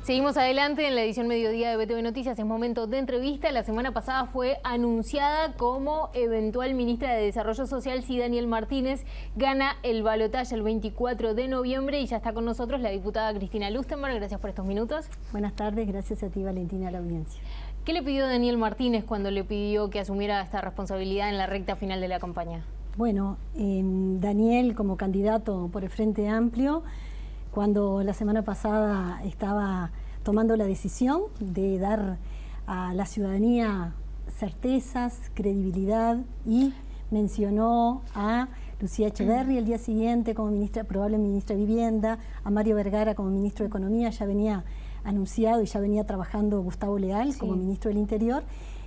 Seguimos adelante en la edición Mediodía de BTV Noticias. Es momento de entrevista. La semana pasada fue anunciada como eventual ministra de Desarrollo Social si Daniel Martínez gana el balotaje el 24 de noviembre. Y ya está con nosotros la diputada Cristina Lustenberg. Gracias por estos minutos. Buenas tardes, gracias a ti, Valentina, a la audiencia. ¿Qué le pidió Daniel Martínez cuando le pidió que asumiera esta responsabilidad en la recta final de la campaña? Bueno, Daniel como candidato por el Frente Amplio, cuando la semana pasada estaba tomando la decisión de dar a la ciudadanía certezas, credibilidad, y mencionó a Lucía Echeverri el día siguiente como ministra, probable ministra de Vivienda, a Mario Vergara como ministro de Economía. Ya venía anunciado y ya venía trabajando Gustavo Leal como ministro del Interior,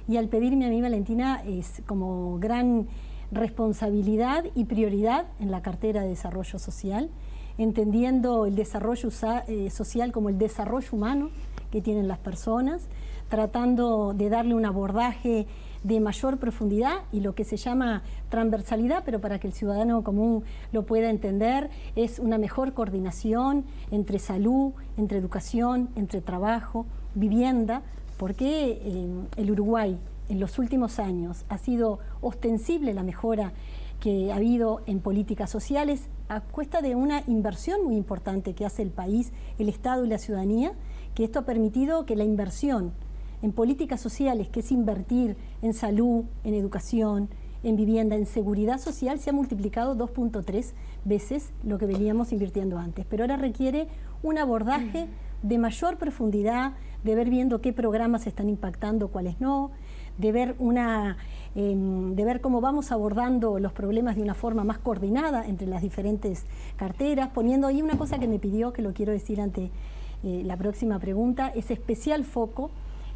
y al pedirme a mí, Valentina, es como gran responsabilidad y prioridad en la cartera de Desarrollo Social, entendiendo el desarrollo social como el desarrollo humano que tienen las personas, tratando de darle un abordaje de mayor profundidad y lo que se llama transversalidad, pero para que el ciudadano común lo pueda entender, es una mejor coordinación entre salud, entre educación, entre trabajo, vivienda, porque el Uruguay en los últimos años ha sido ostensible la mejora que ha habido en políticas sociales a cuesta de una inversión muy importante que hace el país, el Estado y la ciudadanía, que esto ha permitido que la inversión en políticas sociales, que es invertir en salud, en educación, en vivienda, en seguridad social, se ha multiplicado 2.3 veces lo que veníamos invirtiendo antes. Pero ahora requiere un abordaje de mayor profundidad, de ver viendo qué programas están impactando, cuáles no, de ver cómo vamos abordando los problemas de una forma más coordinada entre las diferentes carteras, poniendo ahí una cosa que me pidió, que lo quiero decir ante la próxima pregunta, es especial foco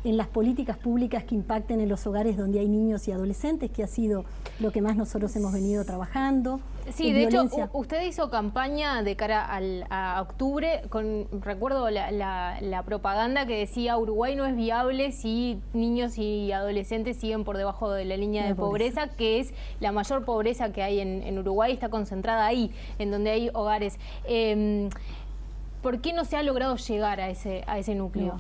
en las políticas públicas que impacten en los hogares donde hay niños y adolescentes, que ha sido lo que más nosotros hemos venido trabajando. Sí, de hecho, usted hizo campaña de cara a octubre, recuerdo la propaganda que decía Uruguay no es viable si niños y adolescentes siguen por debajo de la línea de pobreza, que es la mayor pobreza que hay en Uruguay, está concentrada ahí, en donde hay hogares. ¿Por qué no se ha logrado llegar a ese núcleo?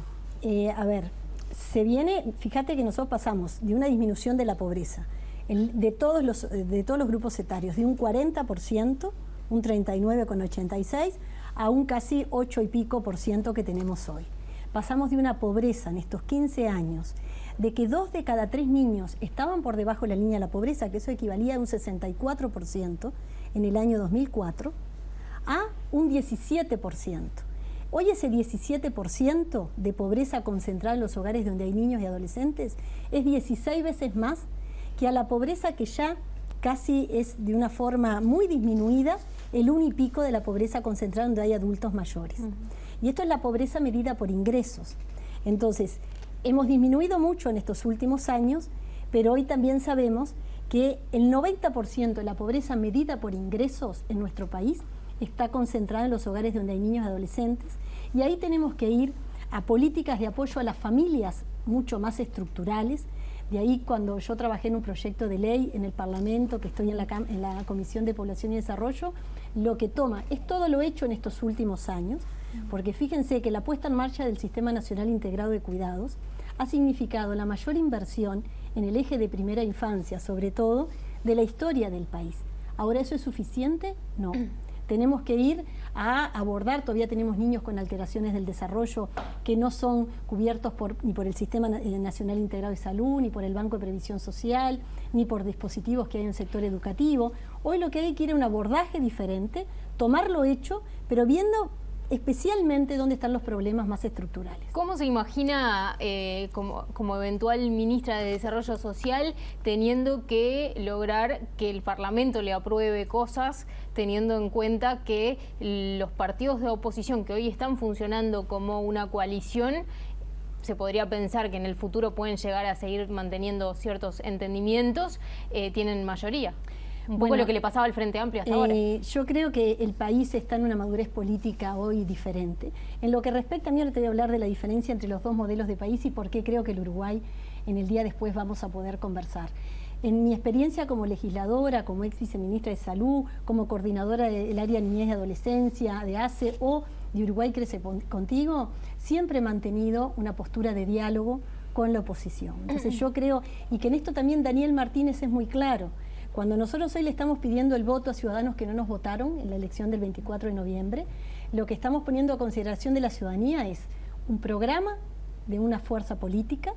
A ver, se viene, fíjate que nosotros pasamos de una disminución de la pobreza de todos los grupos etarios, de un 40%, un 39,86%, a un casi 8 y pico por ciento que tenemos hoy. Pasamos de una pobreza en estos 15 años, de que 2 de cada 3 niños estaban por debajo de la línea de la pobreza, que eso equivalía a un 64% en el año 2004, a un 17%. Hoy ese 17% de pobreza concentrada en los hogares donde hay niños y adolescentes es 16 veces más que a la pobreza que ya casi es de una forma muy disminuida, el 1 y pico de la pobreza concentrada donde hay adultos mayores. Y esto es la pobreza medida por ingresos. Entonces, hemos disminuido mucho en estos últimos años, pero hoy también sabemos que el 90% de la pobreza medida por ingresos en nuestro país está concentrada en los hogares donde hay niños y adolescentes, y ahí tenemos que ir a políticas de apoyo a las familias mucho más estructurales. De ahí, cuando yo trabajé en un proyecto de ley en el Parlamento, que estoy en la Comisión de Población y Desarrollo, lo que toma es todo lo hecho en estos últimos años, porque fíjense que la puesta en marcha del Sistema Nacional Integrado de Cuidados ha significado la mayor inversión en el eje de primera infancia, sobre todo, de la historia del país. ¿Ahora eso es suficiente? No. Tenemos que ir a abordar, todavía tenemos niños con alteraciones del desarrollo que no son cubiertos ni por el Sistema Nacional Integrado de Salud, ni por el Banco de Previsión Social, ni por dispositivos que hay en el sector educativo. Hoy lo que hay que ir a un abordaje diferente, tomar lo hecho, pero viendo especialmente dónde están los problemas más estructurales. ¿Cómo se imagina como eventual ministra de Desarrollo Social teniendo que lograr que el Parlamento le apruebe cosas, teniendo en cuenta que los partidos de oposición que hoy están funcionando como una coalición, se podría pensar que en el futuro pueden llegar a seguir manteniendo ciertos entendimientos, tienen mayoría? Un poco lo que le pasaba al Frente Amplio hasta ahora. Yo creo que el país está en una madurez política hoy diferente. En lo que respecta a mí, ahora te voy a hablar de la diferencia entre los dos modelos de país y por qué creo que el Uruguay en el día después vamos a poder conversar. En mi experiencia como legisladora, como ex viceministra de Salud, como coordinadora del área de niñez y adolescencia, de ACE o de Uruguay Crece Contigo, siempre he mantenido una postura de diálogo con la oposición. Entonces yo creo, y que en esto también Daniel Martínez es muy claro, cuando nosotros hoy le estamos pidiendo el voto a ciudadanos que no nos votaron en la elección del 24 de noviembre, lo que estamos poniendo a consideración de la ciudadanía es un programa de una fuerza política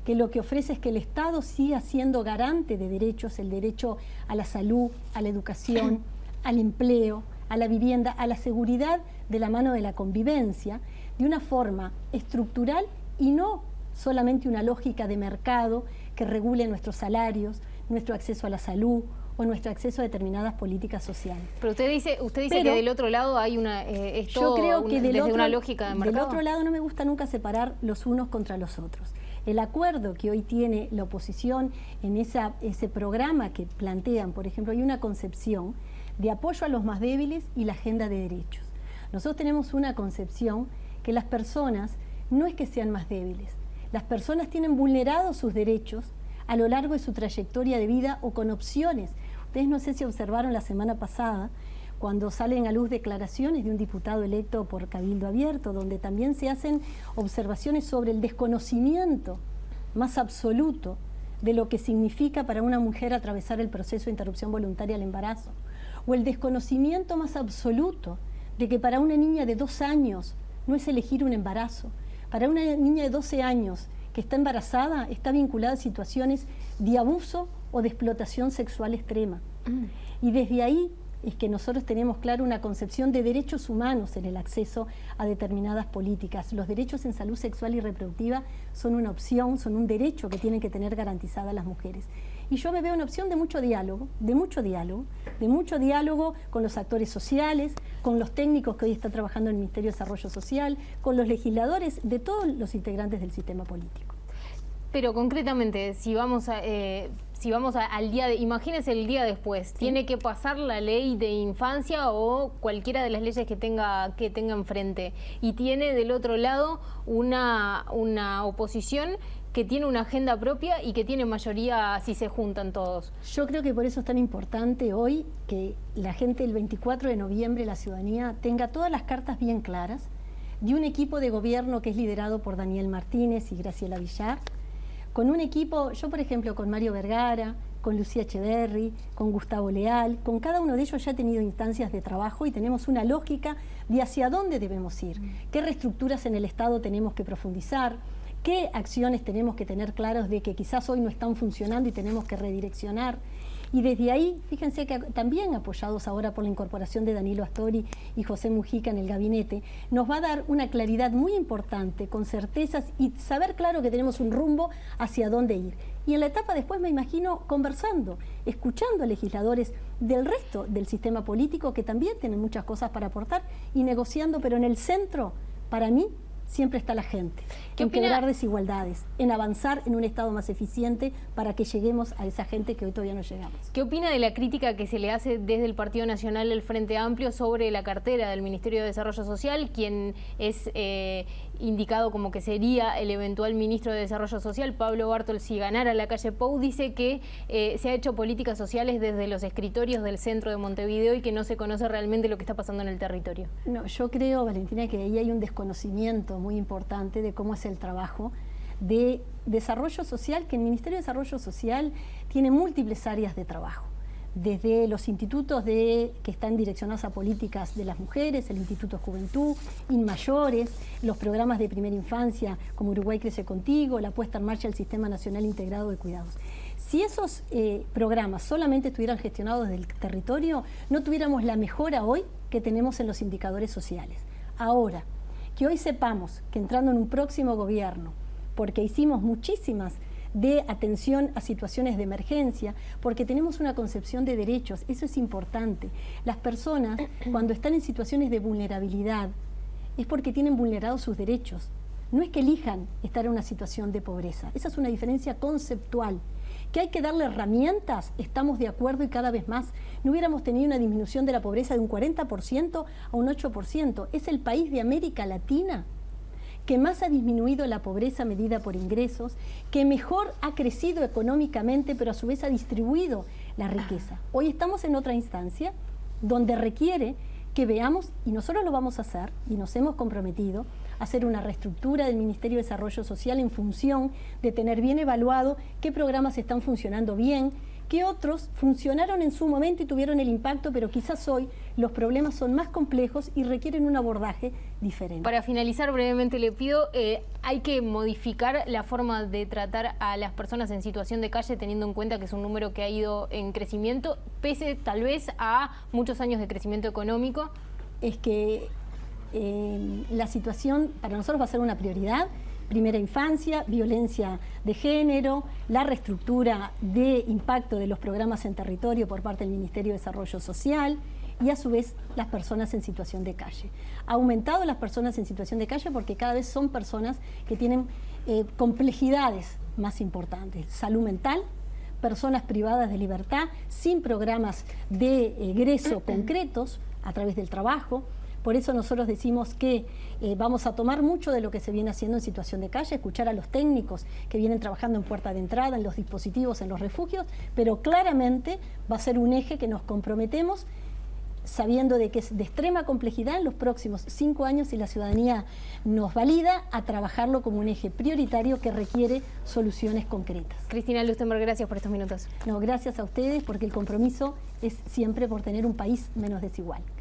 que lo que ofrece es que el Estado siga siendo garante de derechos, el derecho a la salud, a la educación, al empleo, a la vivienda, a la seguridad de la mano de la convivencia, de una forma estructural y no solamente una lógica de mercado que regule nuestros salarios, nuestro acceso a la salud o nuestro acceso a determinadas políticas sociales. Pero usted dice que del otro lado hay una yo creo que desde una lógica de mercado. Del otro lado no me gusta nunca separar los unos contra los otros. El acuerdo que hoy tiene la oposición en ese programa que plantean, por ejemplo, hay una concepción de apoyo a los más débiles y la agenda de derechos. Nosotros tenemos una concepción que las personas no es que sean más débiles, las personas tienen vulnerados sus derechos a lo largo de su trayectoria de vida o con opciones. Ustedes no sé si observaron la semana pasada cuando salen a luz declaraciones de un diputado electo por Cabildo Abierto, donde también se hacen observaciones sobre el desconocimiento más absoluto de lo que significa para una mujer atravesar el proceso de interrupción voluntaria del embarazo, o el desconocimiento más absoluto de que para una niña de 2 años no es elegir un embarazo, para una niña de 12 años que está embarazada está vinculada a situaciones de abuso o de explotación sexual extrema. Y desde ahí es que nosotros tenemos claro una concepción de derechos humanos en el acceso a determinadas políticas. Los derechos en salud sexual y reproductiva son una opción, son un derecho que tienen que tener garantizadas las mujeres. Y yo me veo una opción de mucho diálogo, con los actores sociales, con los técnicos que hoy están trabajando en el Ministerio de Desarrollo Social, con los legisladores, de todos los integrantes del sistema político. Pero concretamente, si vamos al día imagínese el día después, ¿sí? ¿Tiene que pasar la ley de infancia o cualquiera de las leyes que tenga enfrente? Y tiene del otro lado una oposición que tiene una agenda propia y que tiene mayoría si se juntan todos. Yo creo que por eso es tan importante hoy que la gente el 24 de noviembre, la ciudadanía, tenga todas las cartas bien claras de un equipo de gobierno que es liderado por Daniel Martínez y Graciela Villar, con un equipo, yo por ejemplo con Mario Vergara, con Lucía Echeverri, con Gustavo Leal, con cada uno de ellos ya he tenido instancias de trabajo y tenemos una lógica de hacia dónde debemos ir, qué reestructuras en el Estado tenemos que profundizar, qué acciones tenemos que tener claras de que quizás hoy no están funcionando y tenemos que redireccionar. Y desde ahí, fíjense que también apoyados ahora por la incorporación de Danilo Astori y José Mujica en el gabinete, nos va a dar una claridad muy importante, con certezas y saber claro que tenemos un rumbo hacia dónde ir. Y en la etapa después me imagino conversando, escuchando a legisladores del resto del sistema político que también tienen muchas cosas para aportar y negociando, pero en el centro, para mí, siempre está la gente, en quebrar desigualdades, en avanzar en un Estado más eficiente para que lleguemos a esa gente que hoy todavía no llegamos. ¿Qué opina de la crítica que se le hace desde el Partido Nacional del Frente Amplio sobre la cartera del Ministerio de Desarrollo Social, quien es indicado como que sería el eventual ministro de Desarrollo Social, Pablo Bartol, si ganara la calle Pou? Dice que se ha hecho políticas sociales desde los escritorios del centro de Montevideo y que no se conoce realmente lo que está pasando en el territorio. No, yo creo, Valentina, que ahí hay un desconocimiento muy importante de cómo es el trabajo de desarrollo social, que el Ministerio de Desarrollo Social tiene múltiples áreas de trabajo, desde los institutos que están direccionados a políticas de las mujeres, el Instituto Juventud, INMAYORES, los programas de primera infancia como Uruguay Crece Contigo, la puesta en marcha del Sistema Nacional Integrado de Cuidados. Si esos programas solamente estuvieran gestionados desde el territorio, no tuviéramos la mejora hoy que tenemos en los indicadores sociales. Ahora, que hoy sepamos que entrando en un próximo gobierno, porque hicimos muchísimas de atención a situaciones de emergencia, porque tenemos una concepción de derechos, eso es importante. Las personas, cuando están en situaciones de vulnerabilidad, es porque tienen vulnerados sus derechos. No es que elijan estar en una situación de pobreza, esa es una diferencia conceptual. Que hay que darle herramientas, estamos de acuerdo y cada vez más. No hubiéramos tenido una disminución de la pobreza de un 40% a un 8%. Es el país de América Latina que más ha disminuido la pobreza medida por ingresos, que mejor ha crecido económicamente, pero a su vez ha distribuido la riqueza. Hoy estamos en otra instancia donde requiere que veamos, y nosotros lo vamos a hacer, y nos hemos comprometido, hacer una reestructura del Ministerio de Desarrollo Social en función de tener bien evaluado qué programas están funcionando bien, qué otros funcionaron en su momento y tuvieron el impacto, pero quizás hoy los problemas son más complejos y requieren un abordaje diferente. Para finalizar brevemente le pido, hay que modificar la forma de tratar a las personas en situación de calle teniendo en cuenta que es un número que ha ido en crecimiento, pese tal vez a muchos años de crecimiento económico. Es que la situación para nosotros va a ser una prioridad. Primera infancia, violencia de género, la reestructura de impacto de los programas en territorio por parte del Ministerio de Desarrollo Social y a su vez las personas en situación de calle. Ha aumentado las personas en situación de calle porque cada vez son personas que tienen complejidades más importantes. Salud mental, personas privadas de libertad, sin programas de egreso concretos a través del trabajo. Por eso nosotros decimos que vamos a tomar mucho de lo que se viene haciendo en situación de calle, escuchar a los técnicos que vienen trabajando en puerta de entrada, en los dispositivos, en los refugios, pero claramente va a ser un eje que nos comprometemos sabiendo de que es de extrema complejidad en los próximos 5 años, si la ciudadanía nos valida, a trabajarlo como un eje prioritario que requiere soluciones concretas. Cristina Lustenberg, gracias por estos minutos. No, gracias a ustedes porque el compromiso es siempre por tener un país menos desigual.